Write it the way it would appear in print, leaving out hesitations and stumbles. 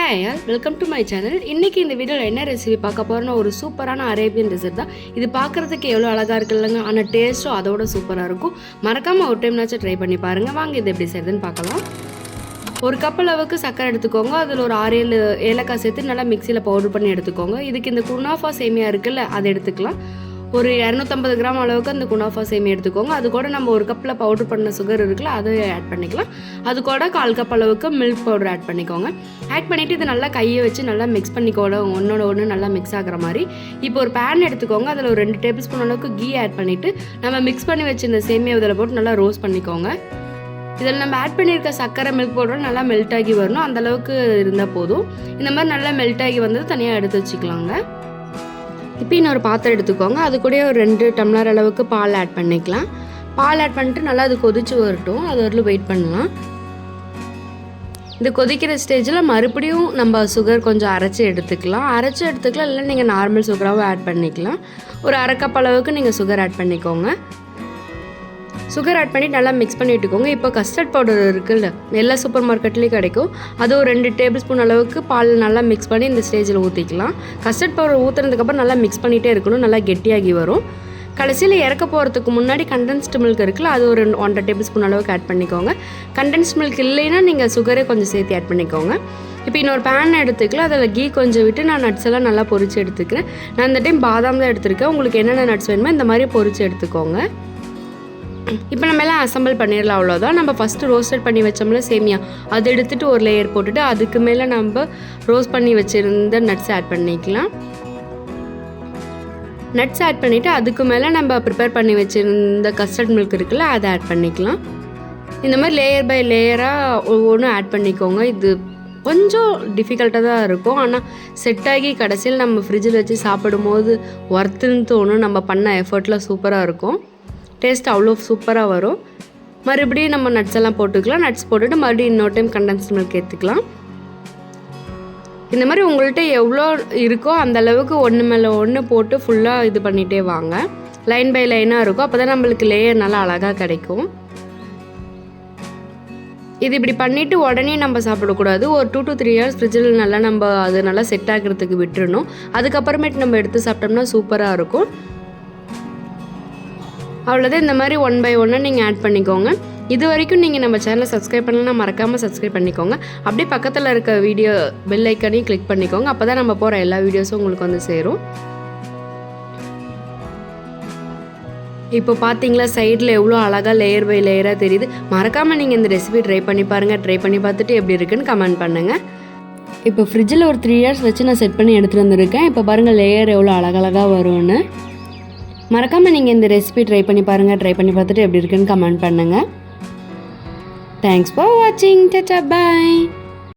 Hi all, welcome to my channel. இன்றைக்கி இந்த வீடியோவில் என்ன ரெசிபி பார்க்க போகிறோன்னா ஒரு சூப்பரான அரேபியன் டெசர்ட் தான். இது பார்க்குறதுக்கு எவ்வளோ அழகாக இருக்குல்லங்க, ஆனால் டேஸ்ட்டும் அதோட சூப்பராக இருக்கும். மறக்காமல் ஒரு டைம்னாச்சும் ட்ரை பண்ணி பாருங்கள். வாங்க இது எப்படி செய்யுதுன்னு பார்க்கலாம். ஒரு கப் அளவுக்கு சர்க்கரை எடுத்துக்கோங்க. அதில் ஒரு 6-7 ஏலக்காய் சேர்த்து நல்லா மிக்சியில் பவுடர் பண்ணி எடுத்துக்கோங்க. இதுக்கு இந்த குனாஃபா சேமியா இருக்குல்ல, அதை எடுத்துக்கலாம். ஒரு 250 கிராம் அளவுக்கு அந்த குனாஃபா சேமியா எடுத்துக்கோங்க. அது கூட நம்ம ஒரு கப்பில் பவுடர் பண்ண சுகர் இருக்குல்ல, அதை ஆட் பண்ணிக்கலாம். அது கூட 1/4 கப் அளவுக்கு மில்க் பவுடர் ஆட் பண்ணிக்கோங்க. ஆட் பண்ணிவிட்டு இது நல்லா கையை வச்சு நல்லா மிக்ஸ் பண்ணிக்கோங்க, ஒன்றோட ஒன்று நல்லா மிக்ஸ் ஆகிற மாதிரி. இப்போ ஒரு பேன் எடுத்துக்கோங்க. அதில் ஒரு 2 டேபிள் ஸ்பூன் அளவுக்கு கீ ஆட் பண்ணிவிட்டு நம்ம மிக்ஸ் பண்ணி வச்சு இந்த சேமியா இதில் போட்டு நல்லா ரோஸ்ட் பண்ணிக்கோங்க. இதில் நம்ம ஆட் பண்ணியிருக்க சர்க்கரை மில்க் பவுடர் நல்லா மெல்ட் ஆகி வரணும், அந்தளவுக்கு இருந்தால் போதும். இந்த மாதிரி நல்லா மெல்ட் ஆகி வந்தது தனியாக எடுத்து வச்சுக்கலாங்க. இப்போ இன்னொரு பாத்திரம் எடுத்துக்கோங்க. அது கூட ஒரு 2 டம்ளர் அளவுக்கு பால் ஆட் பண்ணிக்கலாம். பால் ஆட் பண்ணிட்டு நல்லா அது கொதிச்சு வரட்டும், அது வரலும் வெயிட் பண்ணலாம். இந்த கொதிக்கிற ஸ்டேஜில் மறுபடியும் நம்ம சுகர் கொஞ்சம் அரைச்சி எடுத்துக்கலாம். இல்லை நீங்கள் நார்மல் சுகராகவும் ஆட் பண்ணிக்கலாம். ஒரு 1/2 கப் அளவுக்கு நீங்கள் சுகர் ஆட் பண்ணிக்கோங்க. சுகர் ஆட் பண்ணி நல்லா மிக்ஸ் பண்ணி விட்டுக்கோங்க. இப்போ கஸ்டர்ட் பவுடர் இருக்குல்ல, எல்லா சூப்பர் மார்க்கெட்லேயும் கிடைக்கும். அது ஒரு 2 டேபிள் ஸ்பூன் அளவுக்கு பால் நல்லா மிக்ஸ் பண்ணி இந்த ஸ்டேஜில் ஊற்றிக்கலாம். கஸ்டர்ட் பவுடர் ஊற்றுனதுக்கப்புறம் நல்லா மிக்ஸ் பண்ணிகிட்டே இருக்கணும், நல்லா கெட்டியாகி வரும். கடைசியில் இறக்க போகிறதுக்கு முன்னாடி கண்டென்ஸ்டு மில்க் இருக்குல்ல, அது ஒரு 1/2 டேபிள் ஸ்பூன் அளவுக்கு ஆட் பண்ணிக்கோங்க. கண்டென்ஸ்ட் மில்க் இல்லைன்னா நீங்கள் சுகரே கொஞ்சம் சேர்த்து ஆட் பண்ணிக்கோங்க. இப்போ இன்னொரு பேன் எடுத்துக்கலாம். அதில் கீ கொஞ்சம் விட்டு நான் நட்ஸ் எல்லாம் நல்லா பொரித்து எடுத்துக்கிறேன். நான் இந்த டைம் பாதாம் தான் எடுத்துருக்கேன். உங்களுக்கு என்னென்ன நட்ஸ் வேணுமோ இந்த மாதிரி பொரித்து எடுத்துக்கோங்க. இப்போ நம்ம எல்லாம் அசம்பிள் பண்ணிடலாம், அவ்வளோதான். நம்ம ஃபஸ்ட்டு ரோஸ்டட் பண்ணி வச்சோம்ல சேமியா, அதை எடுத்துகிட்டு ஒரு லேயர் போட்டுட்டு அதுக்கு மேலே நம்ம ரோஸ்ட் பண்ணி வச்சுருந்த நட்ஸ் ஆட் பண்ணிக்கலாம். நட்ஸ் ஆட் பண்ணிவிட்டு அதுக்கு மேலே நம்ம ப்ரிப்பேர் பண்ணி வச்சுருந்த கஸ்டர்ட் மில்க் இருக்குல்ல, அதை ஆட் பண்ணிக்கலாம். இந்த மாதிரி லேயர் பை லேயராக ஒவ்வொன்றும் ஆட் பண்ணிக்கோங்க. இது கொஞ்சம் டிஃபிகல்ட்டாக தான் இருக்கும், ஆனால் செட் ஆகி கடைசியில் நம்ம ஃப்ரிட்ஜில் வச்சு சாப்பிடும்போது ஒர்த்துன்னு தோணும். நம்ம பண்ண எஃபர்ட்லாம் சூப்பராக இருக்கும், டேஸ்ட் அவ்வளோ சூப்பராக வரும். மறுபடியும் நம்ம நட்ஸ் எல்லாம் போட்டுக்கலாம். நட்ஸ் போட்டுட்டு மறுபடியும் இன்னொரு டைம் கண்டென்ஸ்ட் மில்க் ஏற்றுக்கலாம். இந்த மாதிரி உங்கள்கிட்ட எவ்வளோ இருக்கோ அந்த அளவுக்கு ஒன்று மேலே ஒன்று போட்டு ஃபுல்லாக இது பண்ணிகிட்டே வாங்க. லைன் பை லைனாக இருக்கும், அப்போ தான் நம்மளுக்கு லேயர் நல்லா அழகாக கிடைக்கும். இது இப்படி பண்ணிவிட்டு உடனே நம்ம சாப்பிடக்கூடாது. ஒரு 2 to 3 hours ஃப்ரிட்ஜில் நல்லா நம்ம அது நல்லா செட் ஆகிறதுக்கு விட்டுறணும். அதுக்கப்புறமேட்டு நம்ம எடுத்து சாப்பிட்டோம்னா சூப்பராக இருக்கும். அவ்வளோதான். இந்த மாதிரி 1 by 1 நீங்கள் ஆட் பண்ணிக்கோங்க. இது வரைக்கும் நீங்கள் நம்ம சேனலை சப்ஸ்கிரைப் பண்ணலாம், மறக்காமல் சப்ஸ்கிரைப் பண்ணிக்கோங்க. அப்படியே பக்கத்தில் இருக்க வீடியோ பெல் ஐக்கானையும் கிளிக் பண்ணிக்கோங்க. அப்போ தான் நம்ம போகிற எல்லா வீடியோஸும் உங்களுக்கு வந்து சேரும். இப்போ பார்த்தீங்களா சைடில் எவ்வளோ அழகாக லேயர் பை லேயராக தெரியுது. மறக்காமல் நீங்கள் இந்த ரெசிபி ட்ரை பண்ணி பாருங்கள். ட்ரை பண்ணி பார்த்துட்டு எப்படி இருக்குன்னு கமெண்ட் பண்ணுங்கள். இப்போ ஃப்ரிட்ஜில் ஒரு 3 hours வச்சு நான் செட் பண்ணி எடுத்துகிட்டு வந்திருக்கேன். இப்போ பாருங்கள் லேயர் எவ்வளோ அழகழகாக வரும்னு. மறக்காமல் நீங்கள் இந்த ரெசிபி ட்ரை பண்ணி பாருங்கள். ட்ரை பண்ணி பார்த்துட்டு எப்படி இருக்குன்னு கமெண்ட் பண்ணுங்கள். தேங்க்ஸ் ஃபார் வாட்சிங். டாடா, பை.